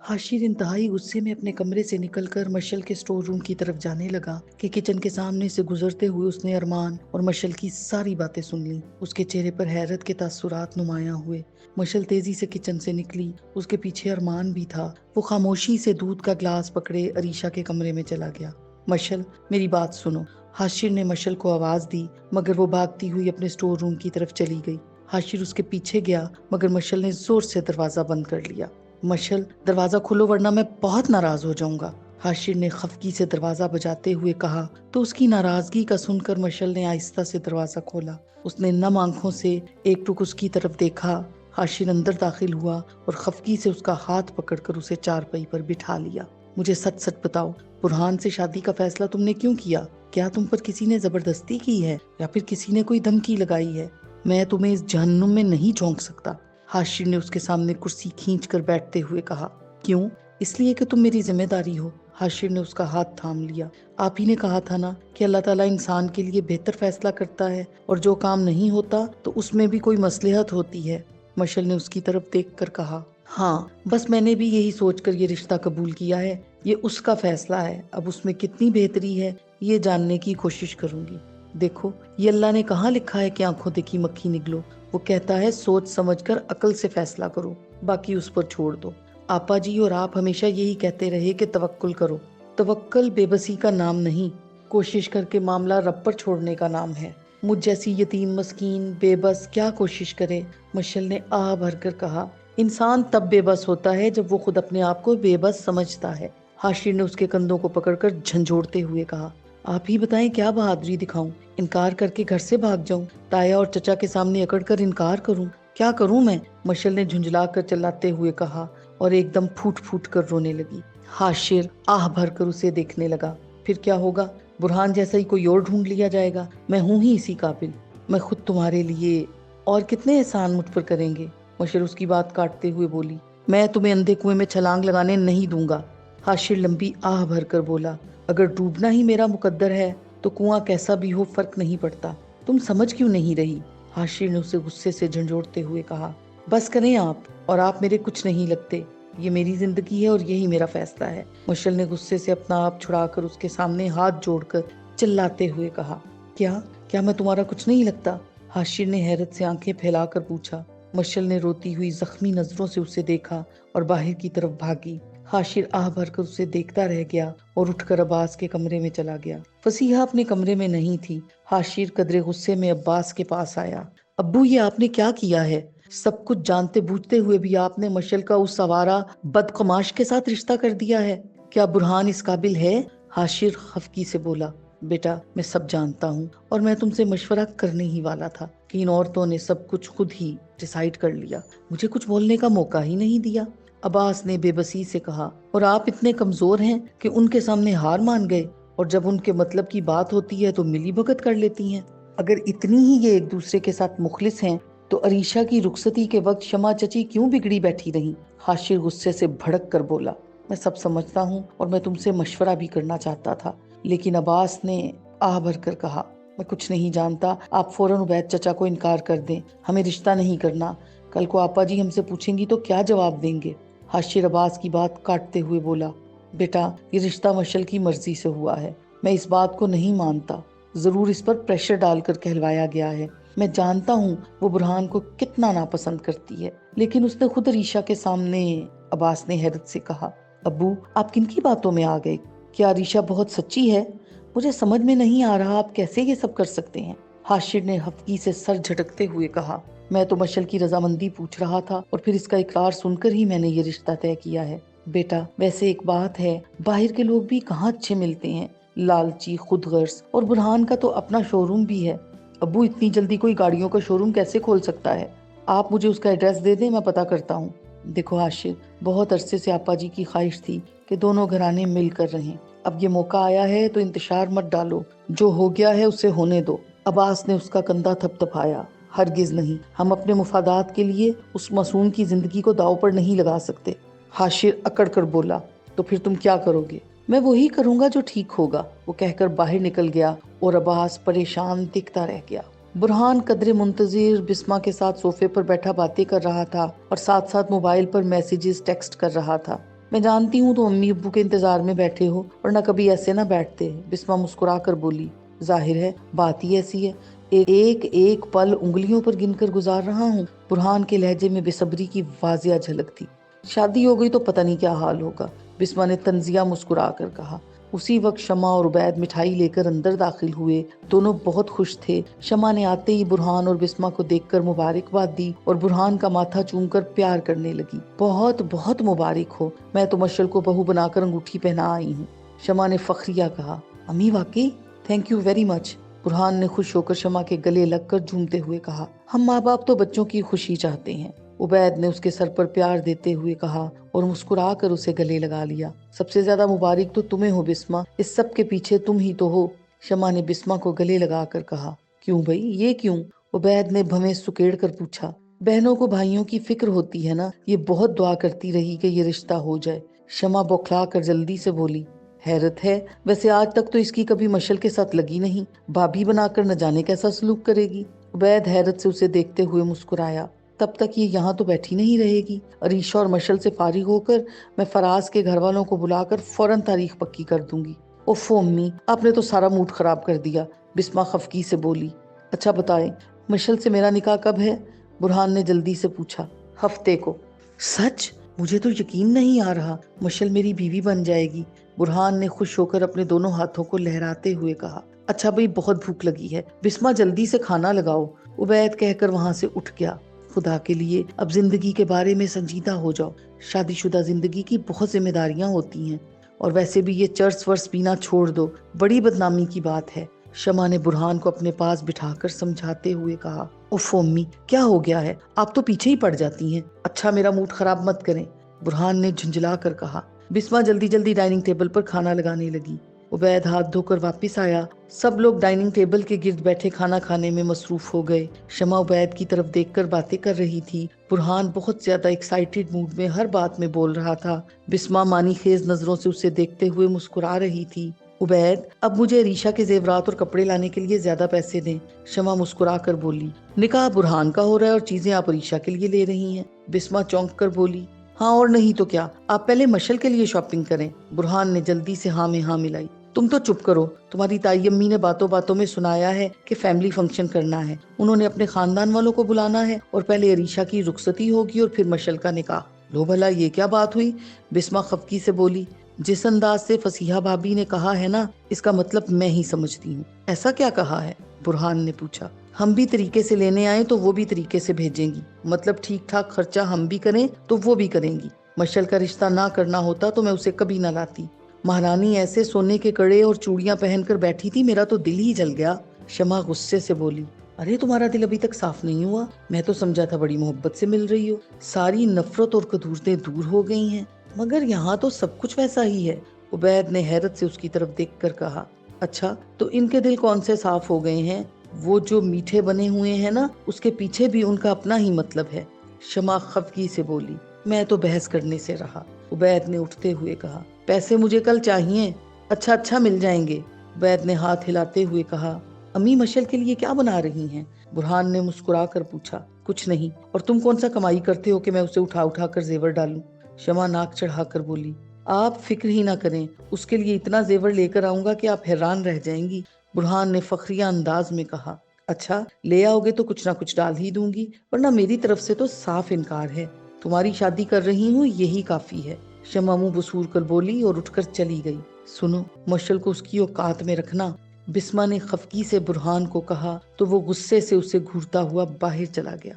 हाशिर इंतहाई गुस्से में अपने कमरे से निकलकर मशल के स्टोर रूम की तरफ जाने लगा कि किचन के सामने से गुजरते हुए उसने अरमान और मशल की सारी बातें सुन ली। उसके चेहरे पर हैरत के तासुरात नुमायां हुए। मशल तेजी से किचन से निकली। उसके पीछे अरमान भी था। वो खामोशी से दूध का ग्लास पकड़े अरीशा के कमरे में चला गया। मशल, मेरी बात सुनो। हाशिर ने मशल को आवाज दी, मगर वो भागती हुई अपने स्टोर रूम की तरफ चली गई। हाशिर उसके पीछे गया, मगर मशल ने जोर से दरवाजा बंद कर लिया। मशल, दरवाजा खोलो वरना मैं बहुत नाराज हो जाऊंगा। हाशिर ने खफगी से दरवाजा बजाते हुए कहा तो उसकी नाराजगी का सुनकर मशल ने आहिस्ता से दरवाजा खोला। उसने नम आंखों से एक टुक उसकी तरफ देखा। हाशिर अंदर दाखिल हुआ और खफगी से उसका हाथ पकड़कर उसे चारपाई पर बिठा लिया। मुझे सच सच बताओ, बुरहान से शादी का फैसला तुमने क्यों किया? क्या तुम पर किसी ने जबरदस्ती की है या फिर किसी ने कोई धमकी लगाई है? मैं तुम्हें इस जहन्नुम में नहीं झोंक सकता। हाशिर ने उसके सामने कुर्सी खींच कर बैठते हुए कहा। क्यों? इसलिए कि तुम मेरी जिम्मेदारी हो। हाशिर ने उसका हाथ थाम लिया। आप ही ने कहा था ना कि अल्लाह ताला इंसान के लिए बेहतर फैसला करता है और जो काम नहीं होता तो उसमें भी कोई मसलहत होती है। मशल ने उसकी तरफ देखकर कहा, हाँ, बस मैंने भी यही सोचकर ये रिश्ता कबूल किया है। ये उसका फैसला है, अब उसमें कितनी बेहतरी है ये जानने की कोशिश करूंगी। देखो, ये अल्लाह ने कहाँ लिखा है कि आंखों देखी मक्खी निकलो। वो कहता है सोच समझकर अकल से फैसला करो, बाकी उस पर छोड़ दो। आपा जी और आप हमेशा यही कहते रहे कि तवक्कुल करो। तवक्कल बेबसी का नाम नहीं, कोशिश करके मामला रब पर छोड़ने का नाम है। मुझ जैसी यतीम मस्कीन बेबस क्या कोशिश करे? मशल ने आह भरकर कहा। इंसान तब बेबस होता है जब वो खुद अपने आप को बेबस समझता है। हाशिर ने उसके कंधों को पकड़कर झंझोड़ते हुए कहा, आप ही बताएं क्या बहादुरी दिखाऊं? इनकार करके घर से भाग जाऊं? ताया और चचा के सामने अकड़ कर इनकार करूं? क्या करूं मैं? मशल ने झुंझला कर चिल्लाते हुए कहा और एकदम फूट फूट कर रोने लगी। हाशिर आह भर कर उसे देखने लगा। फिर क्या होगा? बुरहान जैसा ही कोई और ढूंढ लिया जाएगा। मैं हूं ही इसी काबिल। मैं खुद तुम्हारे लिए और कितने एहसान मुझ पर करेंगे? मशल उसकी बात काटते हुए बोली, मैं तुम्हें अंधे कुएं में छलांग लगाने नहीं दूंगा। हाशिर लंबी आह भरकर बोला, अगर डूबना ही मेरा मुकद्दर है तो कुआं कैसा भी हो फर्क नहीं पड़ता। तुम समझ क्यों नहीं रही? हाशिर ने उसे गुस्से से झंझोड़ते हुए कहा, बस करें आप, और आप मेरे कुछ नहीं लगते। ये मेरी जिंदगी है और यही मेरा फैसला है। मशल ने गुस्से से अपना आप छुड़ाकर उसके सामने हाथ जोड़कर चिल्लाते हुए कहा, क्या क्या मैं तुम्हारा कुछ नहीं लगता? हाशिर ने हैरत से आंखें फैलाकर पूछा। मशल ने रोती हुई जख्मी नजरों से उसे देखा और बाहर की तरफ भागी। हाशिर आह भरकर उसे देखता रह गया और उठकर अब्बास के कमरे में चला गया। फसीहा अपने कमरे में नहीं थी। हाशिर कदरे गुस्से में अब्बास के पास आया। अब्बू, ये आपने क्या किया है? सब कुछ जानते बूझते हुए भी आपने मशल का उस सवारा बदकमाश के साथ रिश्ता कर दिया है। क्या बुरहान इस काबिल है? हाशिर खफकी से बोला, बेटा मैं सब जानता हूँ और मैं तुमसे मशवरा करने ही वाला था कि इन औरतों ने सब कुछ खुद ही डिसाइड कर लिया, मुझे कुछ बोलने का मौका ही नहीं दिया। अब्बास ने बेबसी से कहा, और आप इतने कमजोर हैं कि उनके सामने हार मान गए और जब उनके मतलब की बात होती है तो मिली भगत कर लेती हैं। अगर इतनी ही ये एक दूसरे के साथ मुखलिस हैं तो अरीशा की रुखसती के वक्त शमा चची क्यों बिगड़ी बैठी रही? हाशिर गुस्से से भड़क कर बोला, मैं सब समझता हूँ और मैं तुमसे मशवरा भी करना चाहता था, लेकिन अब्बास ने आह भरकर कहा, मैं कुछ नहीं जानता, आप फौरन उबैद चचा को इनकार कर दें, हमें रिश्ता नहीं करना। कल को आपा जी हमसे पूछेंगी तो क्या जवाब देंगे? हाशिर अब्बास की बात काटते हुए बोला, बेटा ये रिश्ता मशल की मर्जी से हुआ है, मैं इस बात को नहीं मानता। जरूर इस पर प्रेशर डालकर कहलवाया गया है। मैं जानता हूँ वो बुरहान को कितना नापसंद करती है, लेकिन उसने खुद अरीशा के सामने। अब्बास ने हैरत से कहा, अब्बू आप किन की बातों में आ गए? क्या अरीशा बहुत सच्ची है? मुझे समझ में नहीं आ रहा आप कैसे ये सब कर सकते हैं? हाशिर ने हफ्की से सर झटकते हुए कहा, मैं तो मशल की रजामंदी पूछ रहा था और फिर इसका इकरार सुनकर ही मैंने ये रिश्ता तय किया है। बेटा वैसे एक बात है, बाहर के लोग भी कहाँ अच्छे मिलते हैं, लालची खुदगर्ज, और बुरहान का तो अपना शोरूम भी है। अब्बू इतनी जल्दी कोई गाड़ियों का शोरूम कैसे खोल सकता है? आप मुझे उसका एड्रेस दे दें, मैं पता करता हूँ। देखो हाशिर, बहुत अरसे से आपा जी की ख्वाहिश थी कि दोनों घराने मिलकर रहें। अब ये मौका आया है तो इंतशार मत डालो, जो हो गया है उसे होने दो। अब्बास ने उसका कंधा थपथपाया, हरगिज नहीं, हम अपने मुफादात के लिए उस मासूम की जिंदगी को दांव पर नहीं लगा सकते। हाशिर अकड़ कर बोला, तो फिर तुम क्या करोगे? मैं वही करूंगा जो ठीक होगा, वो कहकर बाहर निकल गया और अब्बास परेशान दिखता रह गया। बुरहान कदरे मुंतजिर बिस्मा के साथ सोफे पर बैठा बातें कर रहा था और साथ साथ मोबाइल पर मैसेजेस टेक्स्ट कर रहा था। میں جانتی ہوں تم امی ابو کے انتظار میں بیٹھے ہو، ورنہ کبھی ایسے نہ بیٹھتے۔ بسما مسکرا کر بولی، ظاہر ہے بات ہی ایسی ہے، ایک ایک پل انگلیوں پر گن کر گزار رہا ہوں۔ برہان کے لہجے میں بے صبری کی واضح جھلک تھی۔ شادی ہو گئی تو پتہ نہیں کیا حال ہوگا، بسما نے طنزیہ مسکرا کر کہا۔ اسی وقت شمع اور عبید مٹھائی لے کر اندر داخل ہوئے۔ دونوں بہت خوش تھے۔ شمع نے آتے ہی برہان اور بسما کو دیکھ کر مبارکباد دی اور برہان کا ماتھا چوم کر پیار کرنے لگی۔ بہت بہت مبارک ہو، میں تو مشل کو بہو بنا کر انگوٹھی پہنا آئی ہوں۔ شمع نے فخریہ کہا۔ امی واقعی؟ تھینک یو ویری مچ، برہان نے خوش ہو کر شمع کے گلے لگ کر جھومتے ہوئے کہا۔ ہم ماں باپ تو بچوں کی خوشی چاہتے ہیں، عبید نے اس کے سر پر پیار دیتے ہوئے کہا اور مسکرا کر اسے گلے لگا لیا۔ سب سے زیادہ مبارک تو تمہیں ہو بسما، اس سب کے پیچھے تم ہی تو ہو، شمع نے بسما کو گلے لگا کر کہا۔ کیوں بھائی، یہ کیوں؟ عبید نے بھویں سکیڑ کر پوچھا۔ بہنوں کو بھائیوں کی فکر ہوتی ہے نا، یہ بہت دعا کرتی رہی کہ یہ رشتہ ہو جائے، شمع بوکھلا کر جلدی سے بولی۔ حیرت ہے، ویسے آج تک تو اس کی کبھی مشل کے ساتھ لگی نہیں، بھابھی بنا کر نہ جانے کیسا سلوک کرے گی۔ عبید حیرت سے اسے دیکھتے ہوئے مسکرایا۔ تب تک یہ یہاں تو بیٹھی نہیں رہے گی، عریشہ اور مشل سے فارغ ہو کر میں فراز کے گھر والوں کو بلا کر فوراً تاریخ پکی کر دوں گی۔ اوفو امی، آپ نے تو سارا موڈ خراب کر دیا، بسما خفگی سے بولی۔ اچھا بتائیں، مشل سے میرا نکاح کب ہے؟ برہان نے جلدی سے پوچھا۔ ہفتے کو۔ سچ؟ مجھے تو یقین نہیں آ رہا، مشل میری بیوی بن جائے گی، برہان نے خوش ہو کر اپنے دونوں ہاتھوں کو لہراتے ہوئے کہا۔ اچھا بھئی، بہت بھوک لگی ہے، بسما جلدی سے کھانا لگاؤ، عبید کہہ کر وہاں سے اٹھ گیا۔ خدا کے لیے اب زندگی کے بارے میں سنجیدہ ہو جاؤ، شادی شدہ زندگی کی بہت ذمہ داریاں ہوتی ہیں، اور ویسے بھی یہ چرس ورس پینا چھوڑ دو، بڑی بدنامی کی بات ہے، شمع نے برہان کو اپنے پاس بٹھا کر سمجھاتے ہوئے کہا۔ اوف امی، کیا ہو گیا ہے؟ آپ تو پیچھے ہی پڑ جاتی ہیں۔ اچھا میرا موڈ خراب مت کریں، برہان نے جھنجھلا کر کہا۔ بسما جلدی جلدی ڈائننگ ٹیبل پر کھانا لگانے لگی۔ عبید ہاتھ دھو کر واپس آیا۔ سب لوگ ڈائننگ ٹیبل کے گرد بیٹھے کھانا کھانے میں مصروف ہو گئے۔ شمع عبید کی طرف دیکھ کر باتیں کر رہی تھی۔ برہان بہت زیادہ ایکسائٹڈ موڈ میں ہر بات میں بول رہا تھا۔ بسما مانی خیز نظروں سے اسے دیکھتے ہوئے مسکرا رہی تھی۔ عبید، اب مجھے عریشہ کے زیورات اور کپڑے لانے کے لیے زیادہ پیسے دیں، شمع مسکرا کر بولی۔ نکاح برہان کا ہو رہا ہے اور چیزیں آپ عریشہ کے لیے لے رہی ہیں، بسما چونک کر بولی۔ ہاں اور نہیں تو کیا، آپ پہلے مشل کے لیے شاپنگ کریں، برہان نے جلدی سے ہاں میں ہاں ملائی۔ تم تو چپ کرو، تمہاری تائی امی نے باتوں باتوں میں سنایا ہے کہ فیملی فنکشن کرنا ہے، انہوں نے اپنے خاندان والوں کو بلانا ہے، اور پہلے عریشہ کی رخصتی ہوگی اور پھر مشل کا نکاح۔ لو بھلا، یہ کیا بات ہوئی، بسما خفگی سے بولی۔ جس انداز سے فصیحہ بھابی نے کہا ہے نا، اس کا مطلب میں ہی سمجھتی ہوں۔ ایسا کیا کہا ہے؟ برہان نے پوچھا۔ ہم بھی طریقے سے لینے آئیں تو وہ بھی طریقے سے بھیجیں گی، مطلب ٹھیک ٹھاک خرچہ ہم بھی کریں تو وہ بھی کریں گی۔ مشل کا رشتہ نہ کرنا ہوتا تو میں اسے کبھی نہ لاتی۔ مہارانی ایسے سونے کے کڑے اور چوڑیاں پہن کر بیٹھی تھی، میرا تو دل ہی جل گیا، شمع غصے سے بولی۔ ارے تمہارا دل ابھی تک صاف نہیں ہوا، میں تو سمجھا تھا بڑی محبت سے مل رہی ہو، ساری نفرت اور کدورتیں دور ہو گئی ہیں، مگر یہاں تو سب کچھ ویسا ہی ہے، عبید نے حیرت سے اس کی طرف دیکھ کر کہا۔ اچھا تو ان کے دل کون سے صاف ہو گئے ہیں؟ وہ جو میٹھے بنے ہوئے ہیں نا، اس کے پیچھے بھی ان کا اپنا ہی مطلب ہے، شمع خفگی سے بولی۔ میں تو بحث کرنے سے رہا، عبید نے اٹھتے ہوئے کہا۔ پیسے مجھے کل چاہیے۔ اچھا مل جائیں گے، عبید نے ہاتھ ہلاتے ہوئے کہا۔ امی مشل کے لیے کیا بنا رہی ہیں؟ برہان نے مسکرا کر پوچھا۔ کچھ نہیں، اور تم کون سا کمائی کرتے ہو کہ میں اسے اٹھا اٹھا کر زیور ڈالوں، شمع ناک چڑھا کر بولی۔ آپ فکر ہی نہ کریں، اس کے لیے اتنا زیور لے کر آؤں گا کہ آپ حیران رہ جائیں گی، برہان نے فخریہ انداز میں کہا۔ اچھا لے آؤ گے تو کچھ نہ کچھ ڈال ہی دوں گی، ورنہ میری طرف سے تو صاف انکار ہے، تمہاری شادی کر رہی ہوں یہی کافی ہے، شمع منہ بسور کر بولی اور اٹھ کر چلی گئی۔ سنو، مشل کو اس کی اوقات میں رکھنا، بسما نے خفگی سے برہان کو کہا تو وہ غصے سے اسے گھورتا ہوا باہر چلا گیا۔